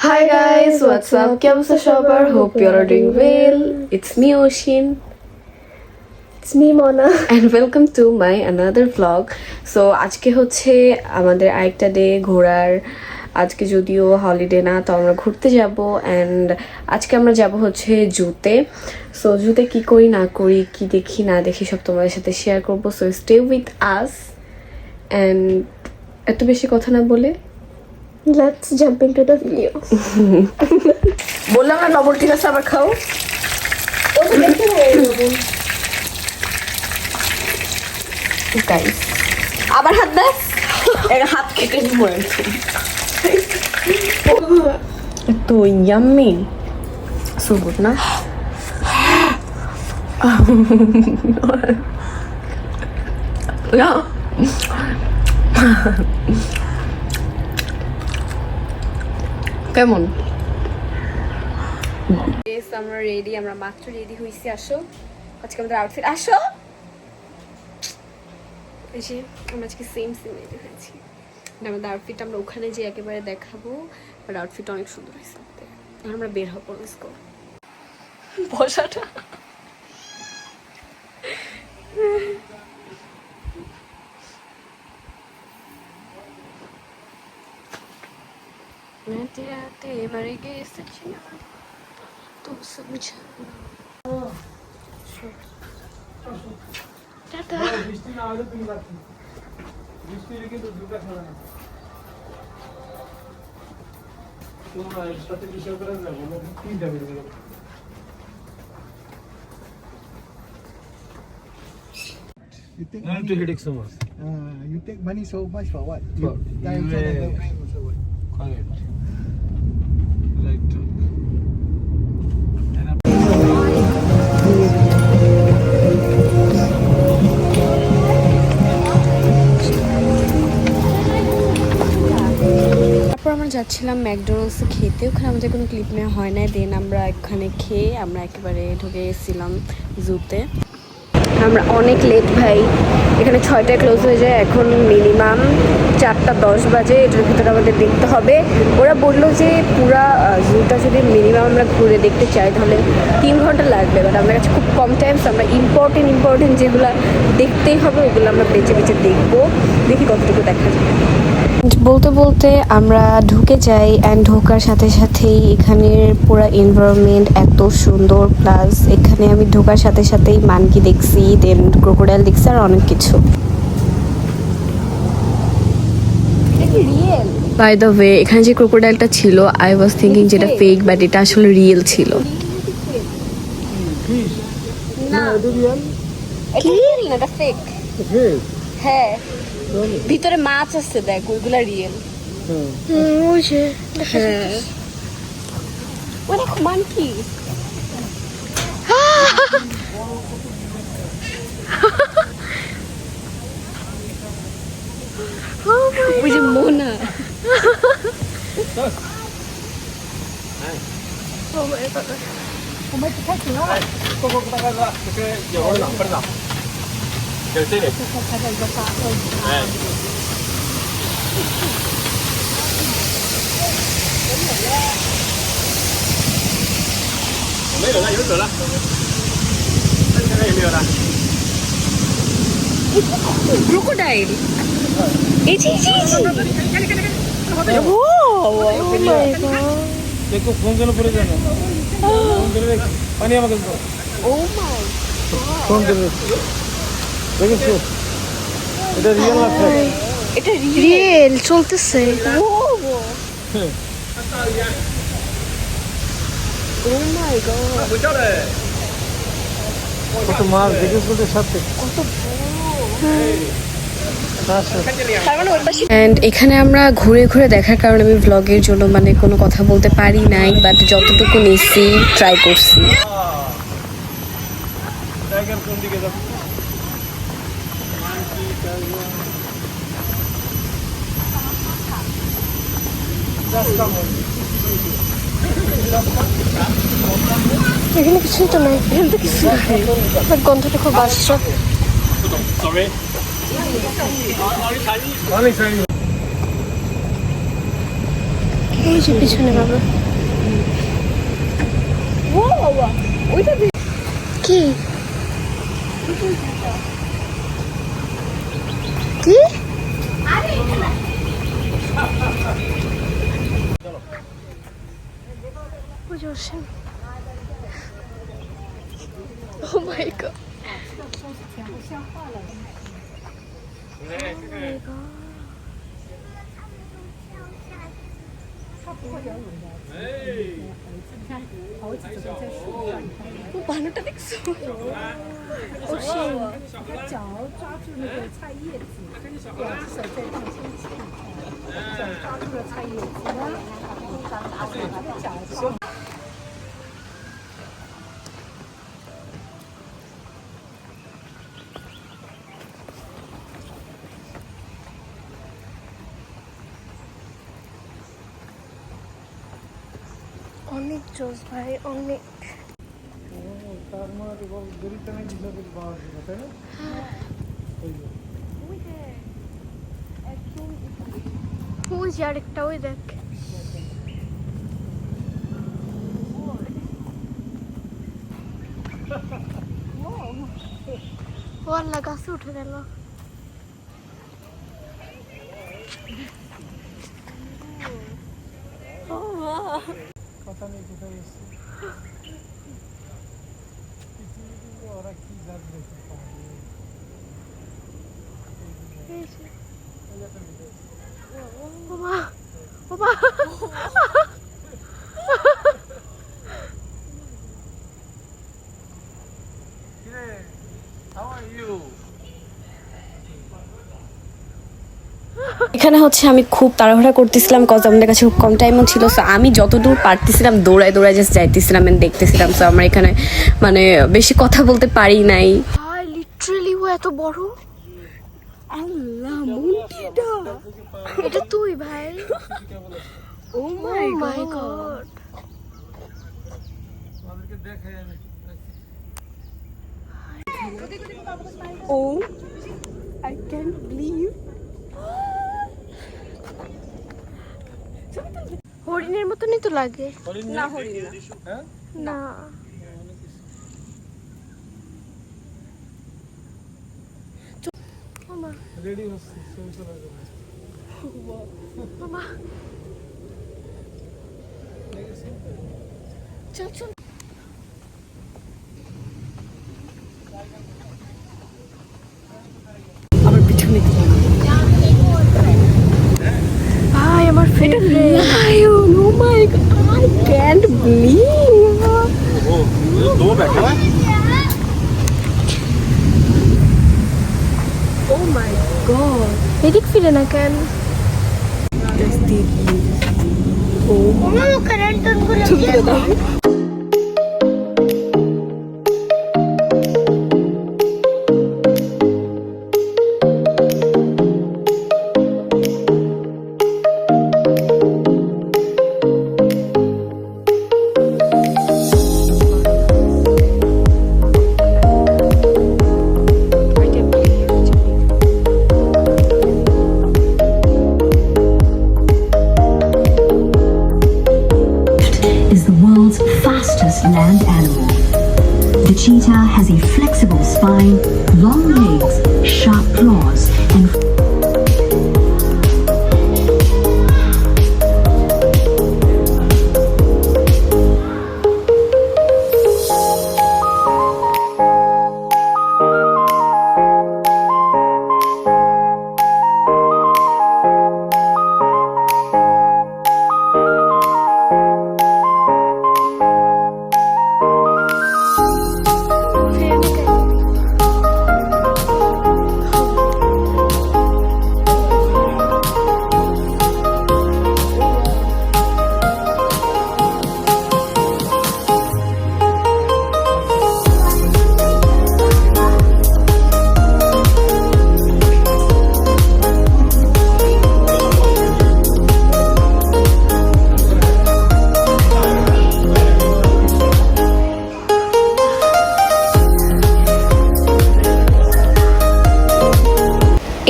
Hi guys, what's up? কেমন আছো সবার? Hope you all are doing well. It's me Oshin. It's me Mona. And welcome to my another vlog. So আজকে হচ্ছে আমাদের আরেকটা day ঘোরার। আজকে যদিও হলিডে না, তো আমরা ঘুরতে যাব অ্যান্ড আজকে আমরা যাব হচ্ছে জুতে। সো জুতে কি করি না করি, কি দেখি না দেখি সব তোমাদের সাথে শেয়ার করবো। So stay with us and এত বেশি কথা না বলে Let's jump into the video. বললাম না লবণ ঠিক আছে, আবার খাও। গাইস আবার হাত ব্যাস হাত কেটে মরে তো ইয়াম্মি সো গুড না কেমন? আমরা রেডি, আমরা মাত্র রেডি হয়েছি। আসো আজকে আমাদের আউটফিট, আসো। এই যে আমরা আজকে সেম রেডি হয়েছি। আমাদের আউটফিট আমরা ওখানে যে একেবারে দেখাবো, বাট আউটফিট অনেক সুন্দর হয়েছে আমাদের। এখন আমরা বের হবো স্কো বসাটা রাতে এবারে গেছে তো সমঝা টাটা। বৃষ্টি না হলে তুমি রাখি বৃষ্টি কিন্তু দুটা খাবে না তোমরা সাথে বিষয় করে যাবো তিনটা বের করো। You take Not money, to headache so much. you take money so much for what? For You die also US. the bank also what? Correct. Right. তারপর আমরা যাচ্ছিলাম ম্যাকডোনাল্ডসে খেতে। ওখানে আমাদের কোনো ক্লিপ নেওয়া হয় না। দেন আমরা এখানে খেয়ে আমরা একেবারে ঢুকে এসেছিলাম জুতে। আমরা অনেক লেট ভাই, এখানে 6টায় ক্লোজ হয়ে যায়, এখন মিনিমাম 4:10 বাজে। এটার ভিতরে আমাদের দেখতে হবে। ওরা বললো যে পুরা জুটা যদি মিনিমাম আমরা ঘুরে দেখতে চাই তাহলে 3 ঘন্টা লাগবে, বাট আমার কাছে খুব কম টাইমস। আমরা ইম্পর্টেন্ট যেগুলো দেখতেই হবে ওগুলো আমরা বেছে বেছে দেখবো, দেখি কতটুকু দেখা যায়। বলতে বলতে আমরা ঢুকে যাই অ্যান্ড ঢোকার সাথে সাথেই এখানের পুরো এনভায়রনমেন্ট এত সুন্দর, প্লাস এখানে আমি ঢোকার সাথে সাথেই মানকি দেখছি, দেন ক্রোকোডাইল দেখছি আর অনেক কিছু। বাই দ্য ওয়ে, এখানে যে ক্রোকোডাইলটা ছিল আই ওয়াজ থিঙ্কিং যেটা ফেক, বাট এটা আসলে রিয়েল ছিল। না এটা রিয়েল না, এটা ফেক। হ্যাঁ ভিতরে মাছ আছে, দেখ ওইগুলা রিয়েল। হ্যাঁ ওই দেখো মানকি। ওই যে মোনা। ক্রোকোডাইল এই যে দেখো ফোন কেন পড়ে যায় না, ফোন করে রেখে পানি আমাকে দাও। ও মাই ফোন করে দেখেছো এটা রিয়েল না ফেক? এটা রিয়েল চলতেছে। ও মাই গড কত মাছ দেখেছো ওদের সাথে, কত অ্যান্ড এখানে আমরা ঘুরে ঘুরে দেখার কারণে আমি ভ্লগের জন্য মানে কোনো কথা বলতে পারি নাই, বাট যতটুকু নিচ্ছি ট্রাই করছি। টাইগার কোন দিকে যাবে? এখানে কিছুই তো নাই, এখানে তো কিছু নাই, বাট গন্ধটা খুব আসছে। অনেক সারি ওই যে পিছনে বাবা। ওইটা কি কি ওই যে ocean. Oh my god. বানরটা দেখছো? অনেক জোস ভাই, অনেক। তার মানে দেরিতে নাকি দিতে পাওয়া যাবে, তাই না? ওই যে আরেকটা, ওই দেখ। ও আল্লাহ, গাছে উঠে গেল। কথা নেই কোথায় এসছে ওরা কি জাত দেখে বাবা বাবা How are you? এখানে হচ্ছে আমি খুব তাড়াহুড়া করতেছিলাম, কজ আমাদের কাছে খুব কম টাইমও ছিল। সো আমি যতদূর পারতেছিলাম দৌড়ায় দৌড়ায় জাস্ট যাইতেছিলাম এন্ড দেখতেছিলাম। সো আমরা এখানে মানে বেশি কথা বলতে পারি নাই। ভাই লিটারালি ও এত বড়। আল্লাহ, মুন্টিটা এটা তুই ভাই? ও মাই মাই গড। গড। আমাদেরকে দেখাই আমি ও আই ক্যান্ট বিলিভ। হরিণের মতনই তো লাগে। না হরিণ না। হ্যাঁ না মামা, রেডি হচ্ছে ছবি তোলা যাবে মামা চল চল। আমার পিছনে ভাই আমার favourite lion. Oh my god, I can't believe. दो बैठे हैं ও মাই গড। এদিক ফিরে না কেন? ও ছবি তুলে দাও। Is the world's fastest land animal. The cheetah has a flexible spine, long legs, sharp claws, and ফিরে না কেন?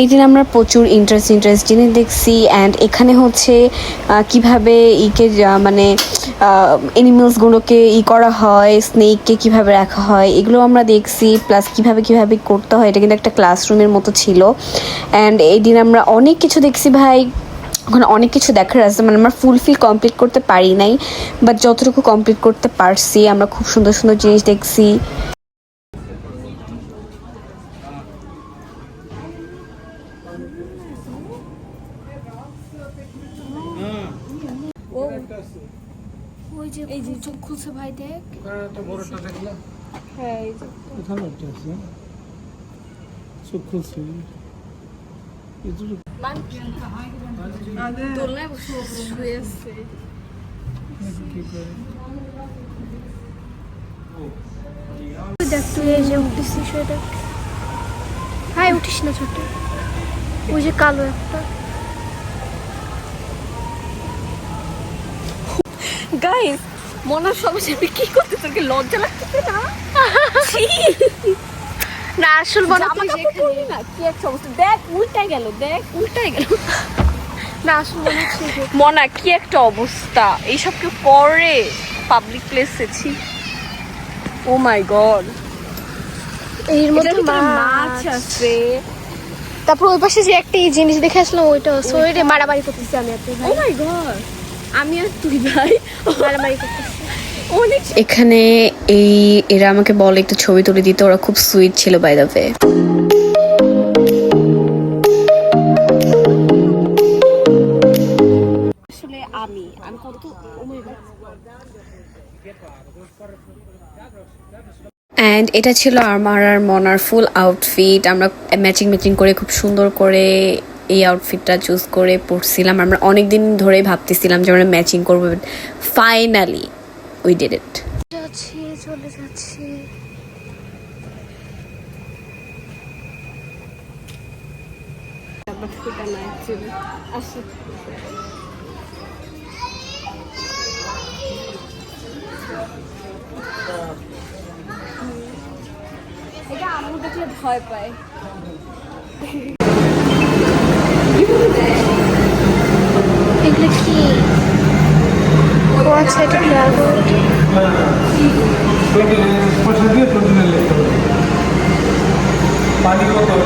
এই দিন আমরা প্রচুর ইন্টারেস্ট জিনিস দেখছি অ্যান্ড এখানে হচ্ছে কিভাবে মানে অ্যানিমেলসগুলোকে করা হয়, স্নেককে কিভাবে রাখা হয় এগুলো আমরা দেখছি, প্লাস কিভাবে করতে হয়। এটা কিন্তু একটা ক্লাসরুমের মতো ছিল অ্যান্ড এই দিন আমরা অনেক কিছু দেখছি ভাই। ওখানে অনেক কিছু দেখার আছে, মানে আমরা ফুলফিল কমপ্লিট করতে পারি নাই, বাট যতটুকু কমপ্লিট করতে পারছি আমরা খুব সুন্দর সুন্দর জিনিস দেখছি। ওই যে এই যে চোখ খুলছে ভাই, দেখ। একটা বড়টা দেখলা? হ্যাঁ এই যে এখানে একটা আছে, চোখ খুলছে। দোলনায় বসে শুয়ে আছে। দেখ তুই এই যে উঠতেছিস, ওই দেখ। হাই উঠিস না ছোট, ওই যে কালো একটা। গাইস, মনার সমস্যা কি করতে তোকে লজ্জা লাগতেছে না? না আসল মনে তুই যেখানে না কি এক সমস্যা, দেখ উল্টাই গেল, না আসল মনে হচ্ছে মনা কি একটা অবস্থা, এইসব কেউ করে পাবলিক প্লেসে? ছি, ও মাই গড, এর মধ্যে মাছ আছে। তারপর ওই পাশে যে একটা এই জিনিস দেখে আসলাম, ওইটা সোয়েরে মারামারি করতেছি আমি আর তুই ও ভাই, মাই গড, আমি আর তুই ভাই মারামারি করতেছি। এখানে এরা আমাকে বলে একটু ছবি তুলে দিতে, ওরা খুব সুইট ছিল বাই দ্য ওয়ে। আসলে আমি কত অ্যান্ড এটা ছিল আমার আর মনার ফুল আউটফিট। আমরা ম্যাচিং করে খুব সুন্দর করে এই আউটফিটটা চুজ করে পরছিলাম। আমরা অনেক দিন ধরে ভাবতেছিলাম যে আমরা ম্যাচিং করবো, ফাইনালি উই ডিড ইট। চলে যাচ্ছি। এটা আম্মু দেখলে ভয় পায়। এগুলো কি? ও আচ্ছা, এটা ড্রাগন। पानी को तो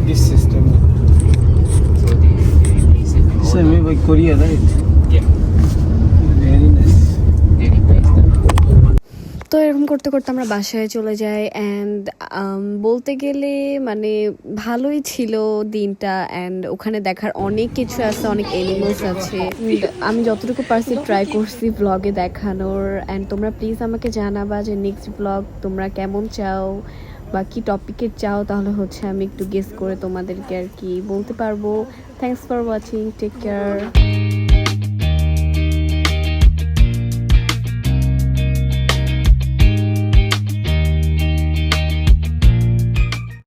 this system same by Korea, right? Yeah, very nice. তো এরকম করতে করতে আমরা বাসায় চলে যাই অ্যান্ড বলতে গেলে মানে ভালোই ছিল দিনটা। অ্যান্ড ওখানে দেখার অনেক কিছু আছে, অনেক এনিমেলস আছে। আমি যতটুকু পারছি ট্রাই করছি ব্লগে দেখানোর। অ্যান্ড তোমরা প্লিজ আমাকে জানাবা যে নেক্সট ব্লগ তোমরা কেমন চাও বা কি টপিকের চাও, তাহলে হচ্ছে আমি একটু গেস করে তোমাদেরকে আর কি বলতে পারবো। Thanks for watching, take care.